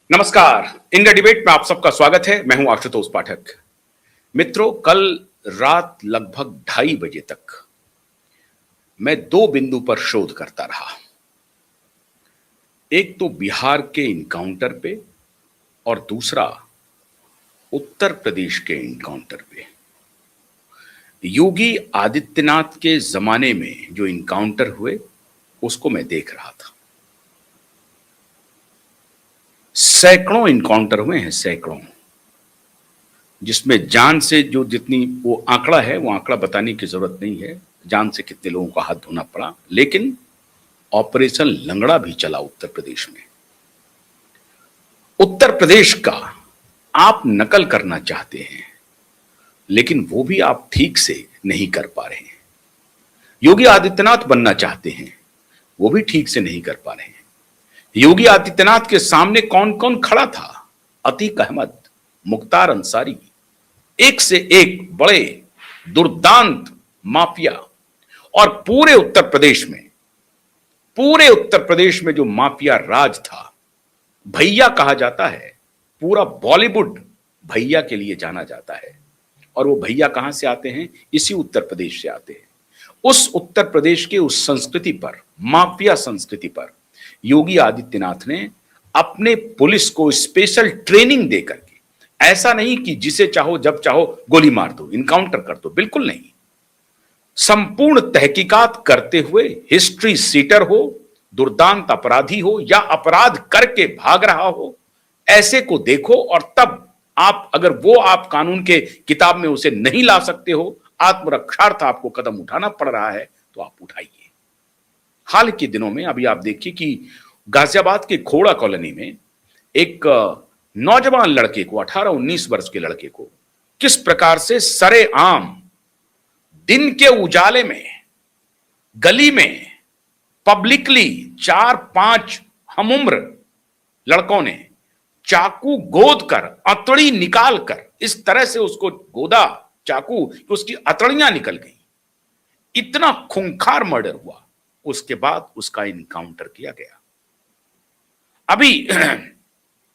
नमस्कार। India debate में आप सबका स्वागत है। मैं हूं आशुतोष पाठक। मित्रों, कल रात लगभग 2:30 बजे तक मैं दो बिंदु पर शोध करता रहा। एक तो बिहार के इनकाउंटर पे और दूसरा उत्तर प्रदेश के इनकाउंटर पे। योगी आदित्यनाथ के जमाने में जो इनकाउंटर हुए उसको मैं देख रहा था। सैकड़ों इनकाउंटर हुए हैं, सैकड़ों, जिसमें जान से जो जितनी वो आंकड़ा है, वो आंकड़ा बताने की जरूरत नहीं है, जान से कितने लोगों का हाथ धोना पड़ा। लेकिन ऑपरेशन लंगड़ा भी चला उत्तर प्रदेश में। उत्तर प्रदेश का आप नकल करना चाहते हैं, लेकिन वो भी आप ठीक से नहीं कर पा रहे हैं। योगी आदित्यनाथ बनना चाहते हैं, वो भी ठीक से नहीं कर पा रहे हैं। योगी आदित्यनाथ के सामने कौन कौन खड़ा था? अतीक अहमद, मुख्तार अंसारी, एक से एक बड़े दुर्दांत माफिया। और पूरे उत्तर प्रदेश में जो माफिया राज था, भैया कहा जाता है, पूरा बॉलीवुड भैया के लिए जाना जाता है। और वो भैया कहां से आते हैं? इसी उत्तर प्रदेश से आते हैं। उस उत्तर प्रदेश के उस संस्कृति पर, माफिया संस्कृति पर, योगी आदित्यनाथ ने अपने पुलिस को स्पेशल ट्रेनिंग देकर के, ऐसा नहीं कि जिसे चाहो जब चाहो गोली मार दो, इनकाउंटर कर दो, बिल्कुल नहीं। संपूर्ण तहकीकात करते हुए, हिस्ट्री सीटर हो, दुर्दांत अपराधी हो या अपराध करके भाग रहा हो, ऐसे को देखो और तब आप, अगर वो आप कानून के किताब में उसे नहीं ला सकते हो, आत्मरक्षार्थ आपको कदम उठाना पड़ रहा है, तो आप उठाइए। हाल के दिनों में अभी आप देखिए कि गाजियाबाद के खोड़ा कॉलोनी में एक नौजवान लड़के को, 18-19 वर्ष के लड़के को, किस प्रकार से सरेआम दिन के उजाले में, गली में, पब्लिकली 4-5 हमउम्र लड़कों ने चाकू गोद कर, अतड़ी निकाल कर, इस तरह से उसको गोदा चाकू कि उसकी अतड़ियां निकल गई। इतना खूंखार मर्डर हुआ। उसके बाद उसका इनकाउंटर किया गया। अभी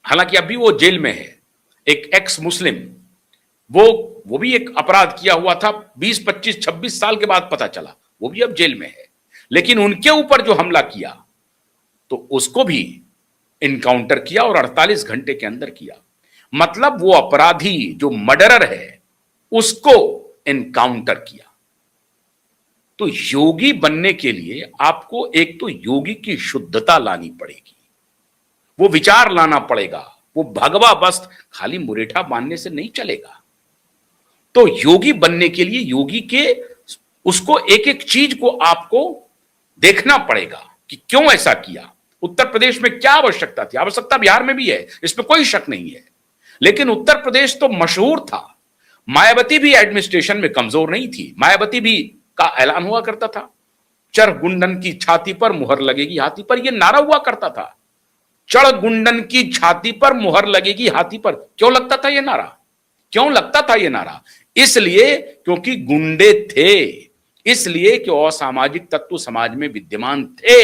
हालांकि अभी वो जेल में है। एक एक्स मुस्लिम, वो भी एक अपराध किया हुआ था, 20, 25, 26 साल के बाद पता चला, वो भी अब जेल में है। लेकिन उनके ऊपर जो हमला किया, तो उसको भी इनकाउंटर किया और 48 घंटे के अंदर किया। मतलब वो अपराधी जो मर्डरर है, उसको इनकाउंटर किया। तो योगी बनने के लिए आपको एक तो योगी की शुद्धता लानी पड़ेगी, वो विचार लाना पड़ेगा। वो भगवा बस खाली मुरेठा बांधने से नहीं चलेगा। तो योगी बनने के लिए योगी के उसको एक एक चीज को आपको देखना पड़ेगा कि क्यों ऐसा किया, उत्तर प्रदेश में क्या आवश्यकता थी। आवश्यकता बिहार में भी है, इसमें कोई शक नहीं है, लेकिन उत्तर प्रदेश तो मशहूर था। मायावती भी एडमिनिस्ट्रेशन में कमजोर नहीं थी। मायावती भी का ऐलान हुआ करता था, चर गुंडन की छाती पर मुहर लगेगी हाथी पर, यह नारा हुआ करता था। चढ़ गुंडन की छाती पर मुहर लगेगी हाथी पर। क्यों लगता था यह नारा? क्यों लगता था यह नारा? इसलिए क्योंकि गुंडे थे, इसलिए कि असामाजिक तत्व समाज में विद्यमान थे,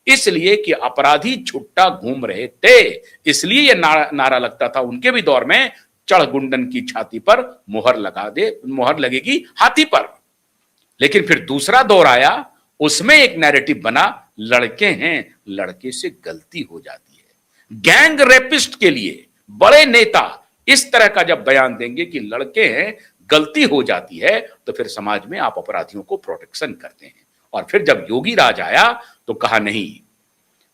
इसलिए कि अपराधी छुट्टा घूम रहे थे, इसलिए यह नारा लगता था उनके भी दौर में, चढ़ गुंडन की छाती पर मुहर लगा दे, मुहर लगेगी हाथी पर। लेकिन फिर दूसरा दौर आया, उसमें एक नैरेटिव बना, लड़के हैं, लड़के से गलती हो जाती है। गैंग रेपिस्ट के लिए बड़े नेता इस तरह का जब बयान देंगे कि लड़के हैं, गलती हो जाती है, तो फिर समाज में आप अपराधियों को प्रोटेक्शन करते हैं। और फिर जब योगी राज आया तो कहा नहीं,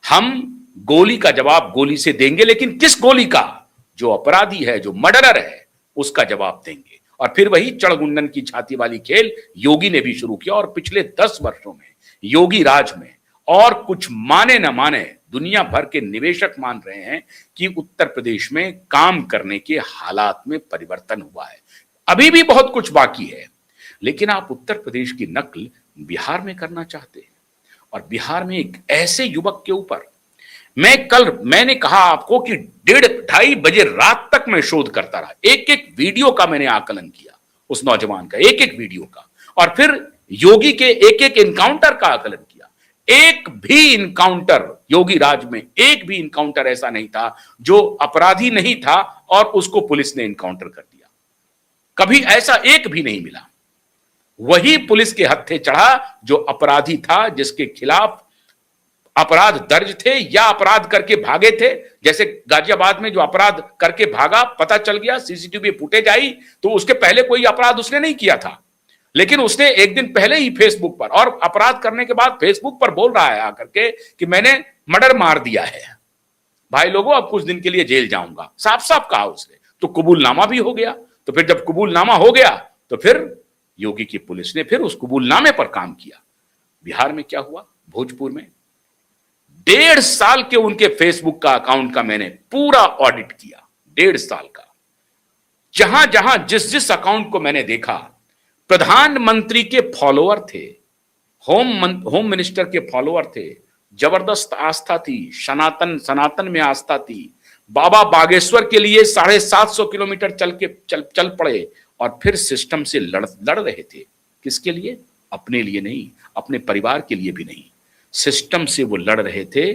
हम गोली का जवाब गोली से देंगे, लेकिन किस गोली का? जो अपराधी है, जो मर्डरर है, उसका जवाब देंगे। और फिर वही चढ़गुंडन की छाती वाली खेल योगी ने भी शुरू किया। और पिछले 10 वर्षों में योगी राज में, और कुछ माने न माने, दुनिया भर के निवेशक मान रहे हैं कि उत्तर प्रदेश में काम करने के हालात में परिवर्तन हुआ है। अभी भी बहुत कुछ बाकी है, लेकिन आप उत्तर प्रदेश की नकल बिहार में करना चाहते हैं। और बिहार में एक ऐसे युवक के ऊपर मैंने कहा आपको कि 1:30-2:30 बजे रात तक मैं शोध करता रहा। एक एक वीडियो का मैंने आकलन किया, उस नौजवान का एक एक वीडियो का, और फिर योगी के एक एक इनकाउंटर का आकलन किया। एक भी इनकाउंटर योगी राज में एक भी इनकाउंटर ऐसा नहीं था जो अपराधी नहीं था और उसको पुलिस ने इनकाउंटर कर दिया। कभी ऐसा एक भी नहीं मिला। वही पुलिस के हत्थे चढ़ा जो अपराधी था, जिसके खिलाफ अपराध दर्ज थे या अपराध करके भागे थे। जैसे गाजियाबाद में जो अपराध करके भागा, पता चल गया, सीसीटीवी फुटेज आई, तो उसके पहले कोई अपराध उसने नहीं किया था, लेकिन उसने एक दिन पहले ही फेसबुक पर, और अपराध करने के बाद फेसबुक पर बोल रहा है आकर के कि मैंने मर्डर मार दिया है भाई लोगों, अब कुछ दिन के लिए जेल जाऊंगा। साफ साफ कहा उसने। तो कबूलनामा भी हो गया। तो फिर जब कबूलनामा हो गया तो फिर योगी की पुलिस ने फिर उस कबूलनामे पर काम किया। बिहार में क्या हुआ, भोजपुर में 1.5 साल के उनके फेसबुक का अकाउंट का मैंने पूरा ऑडिट किया, 1.5 साल का। जहां जहां जिस जिस अकाउंट को मैंने देखा, प्रधानमंत्री के फॉलोअर थे, होम मिनिस्टर के फॉलोअर थे, जबरदस्त आस्था थी, सनातन में आस्था थी। बाबा बागेश्वर के लिए 750 किलोमीटर चल पड़े और फिर सिस्टम से लड़ रहे थे। किसके लिए? अपने लिए नहीं, अपने परिवार के लिए भी नहीं। सिस्टम से वो लड़ रहे थे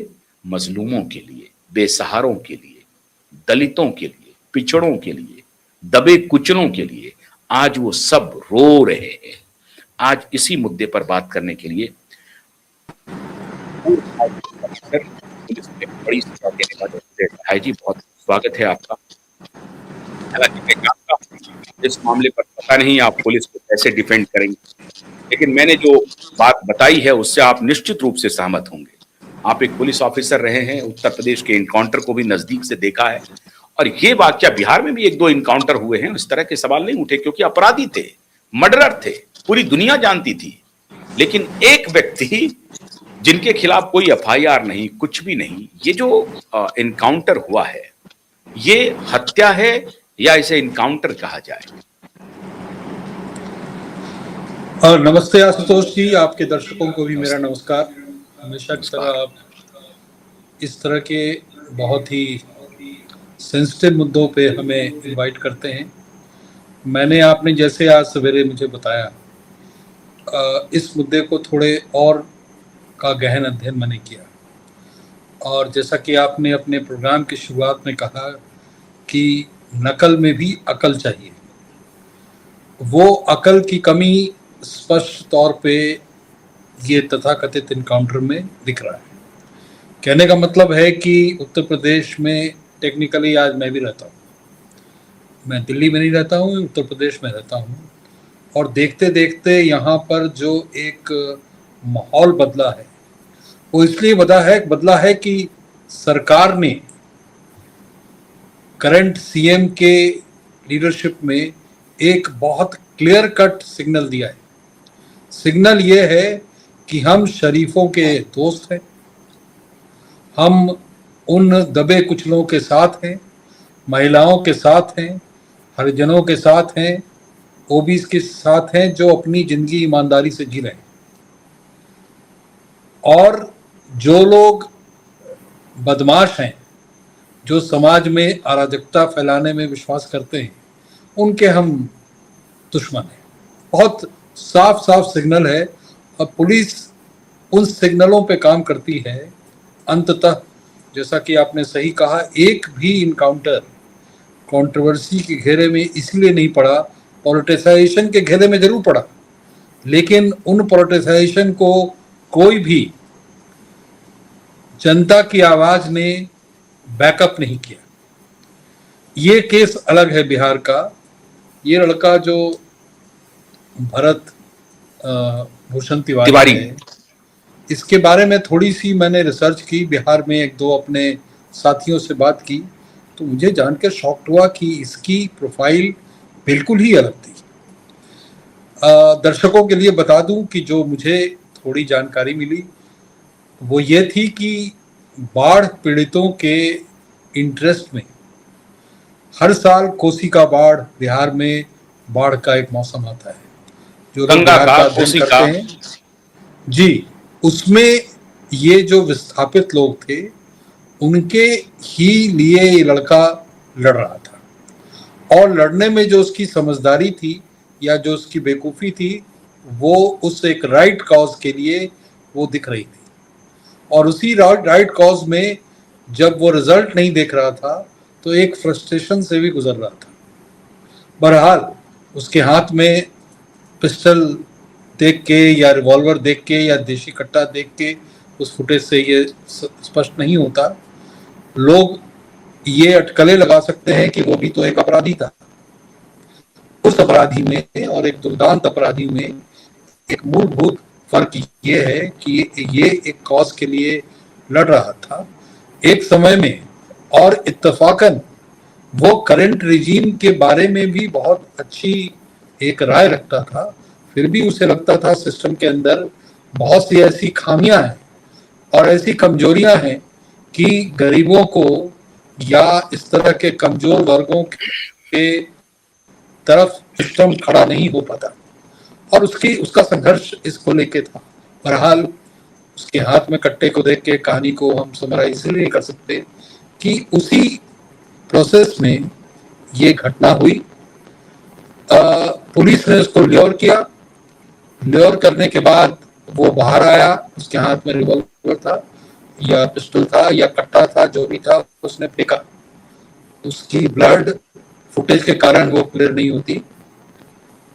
मजलूमों के लिए, बेसहारों के लिए, दलितों के लिए, पिछड़ों के लिए, दबे कुचलों के लिए। आज वो सब रो रहे हैं। आज इसी मुद्दे पर बात करने के लिए पुलिस ने बड़ी सजा देने वाले भाई जी, बहुत स्वागत है आपका। हालांकि मैं जानता हूं इस मामले पर पता नहीं आप पुलिस को कैसे डिफेंड करेंगे, लेकिन मैंने जो बात बताई है उससे आप निश्चित रूप से सहमत होंगे। आप एक पुलिस ऑफिसर रहे हैं, उत्तर प्रदेश के इनकाउंटर को भी नजदीक से देखा है, और ये वाकया बिहार में भी 1-2 इनकाउंटर हुए हैं। इस तरह के सवाल नहीं उठे क्योंकि अपराधी थे, मर्डरर थे, पूरी दुनिया जानती थी। लेकिन एक व्यक्ति जिनके खिलाफ कोई एफआईआर नहीं, कुछ भी नहीं, ये जो इनकाउंटर हुआ है, ये हत्या है या इसे इनकाउंटर कहा जाए? नमस्ते आशुतोष जी, आपके दर्शकों को भी मेरा नमस्कार। हमेशा की तरह आप इस तरह के बहुत ही सेंसिटिव मुद्दों पे हमें इनवाइट करते हैं। मैंने, आपने जैसे आज सवेरे मुझे बताया, इस मुद्दे को थोड़े और का गहन अध्ययन मैंने किया, और जैसा कि आपने अपने प्रोग्राम की शुरुआत में कहा कि नकल में भी अकल चाहिए, वो अकल की कमी स्पष्ट तौर पे ये तथाकथित इनकाउंटर में दिख रहा है। कहने का मतलब है कि उत्तर प्रदेश में टेक्निकली आज मैं भी रहता हूँ, मैं दिल्ली में नहीं रहता हूँ, उत्तर प्रदेश में रहता हूँ, और देखते देखते यहाँ पर जो एक माहौल बदला है, वो इसलिए बदला है कि सरकार ने करंट सीएम के लीडरशिप में एक बहुत क्लियर कट सिग्नल दिया है। सिग्नल ये है कि हम शरीफों के दोस्त हैं, हम उन दबे कुचलों के साथ हैं, महिलाओं के साथ हैं, हरिजनों के साथ हैं, ओबीसी के साथ हैं, जो अपनी जिंदगी ईमानदारी से जी रहे हैं। और जो लोग बदमाश हैं, जो समाज में अराजकता फैलाने में विश्वास करते हैं, उनके हम दुश्मन हैं। बहुत साफ साफ सिग्नल है। अब पुलिस उन सिग्नलों पे काम करती है। अंततः जैसा कि आपने सही कहा, एक भी इनकाउंटर कंट्रोवर्सी के घेरे में इसलिए नहीं पड़ा, पॉलिटिसाइजेशन के घेरे में जरूर पड़ा, लेकिन उन पॉलिटिसाइजेशन को कोई भी जनता की आवाज ने बैकअप नहीं किया। ये केस अलग है बिहार का। ये लड़का जो भरत भूषण तिवारी है, इसके बारे में थोड़ी सी मैंने रिसर्च की, बिहार में 1-2 अपने साथियों से बात की, तो मुझे जानकर शॉक्ड हुआ कि इसकी प्रोफाइल बिल्कुल ही अलग थी। दर्शकों के लिए बता दूं कि जो मुझे थोड़ी जानकारी मिली वो ये थी कि बाढ़ पीड़ितों के इंटरेस्ट में हर साल कोसी का बाढ़, बिहार में बाढ़ का एक मौसम आता है, जो गंगा का, कोसी का, करते हैं जी, उसमें ये जो विस्थापित लोग थे उनके ही लिए ये लड़का लड़ रहा था, और लड़ने में जो उसकी समझदारी थी या जो उसकी बेवकूफ़ी थी, वो उस एक राइट कॉज के लिए वो दिख रही थी। और उसी राइट कॉज में जब वो रिजल्ट नहीं देख रहा था तो एक फ्रस्ट्रेशन से भी गुजर रहा था। बहरहाल उसके हाथ में पिस्टल देख के या रिवॉल्वर देख के या देशी कट्टा देख के उस फुटेज से ये स्पष्ट नहीं होता। लोग ये अटकलें लगा सकते हैं कि वो भी तो एक अपराधी था। उस अपराधी में और एक दुर्दांत अपराधी में एक मूलभूत फर्क ये है कि ये एक कॉज के लिए लड़ रहा था एक समय में, और इत्तेफाकन वो करंट रिजीम के बारे में भी बहुत अच्छी एक राय रखता था। फिर भी उसे लगता था सिस्टम के अंदर बहुत सी ऐसी खामियां हैं और ऐसी कमजोरियां हैं कि गरीबों को या इस तरह के कमजोर वर्गों के तरफ सिस्टम खड़ा नहीं हो पाता, और उसका संघर्ष इसको लेके था। बहरहाल उसके हाथ में कट्टे को देख के कहानी को हम समराइज इसलिए कर सकते कि उसी प्रोसेस में ये घटना हुई। पुलिस ने उसको ल्योर किया। ल्योर करने के बाद वो बाहर आया, उसके हाथ में रिवॉल्वर था या पिस्टल था या कट्टा था, जो भी था उसने फेंका। उसकी ब्लड फुटेज के कारण वो क्लियर नहीं होती,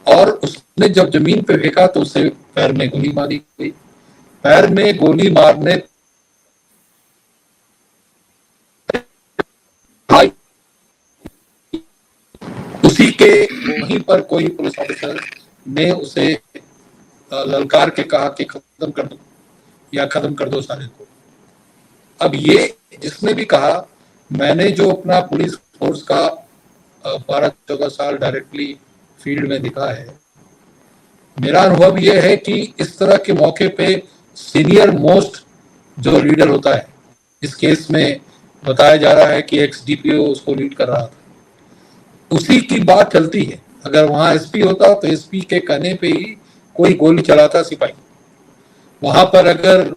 और उसने जब जमीन पे फेंका तो उसे पैर में गोली मारी गई। पैर में गोली मारने उसी के वहीं पर कोई पुलिस ऑफिसर ने उसे ललकार के कहा कि खत्म कर दो या खत्म कर दो सारे को। अब ये जिसने भी कहा, मैंने जो अपना पुलिस फोर्स का 12-14 साल डायरेक्टली फील्ड में दिखा है, मेरा अनुभव यह है कि इस तरह के मौके पे सीनियर मोस्ट जो लीडर होता है, इस केस में बताया जा रहा है कि एक्स डीपीओ उसको लीड कर रहा था, उसी की बात चलती है। अगर वहां एसपी होता तो एसपी के कहने पे ही कोई गोली चलाता सिपाही। वहां पर अगर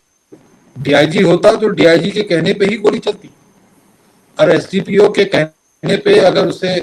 डीआईजी होता तो डीआईजी के कहने पे ही गोली चलती, और एसडीपीओ के कहने पे अगर उसे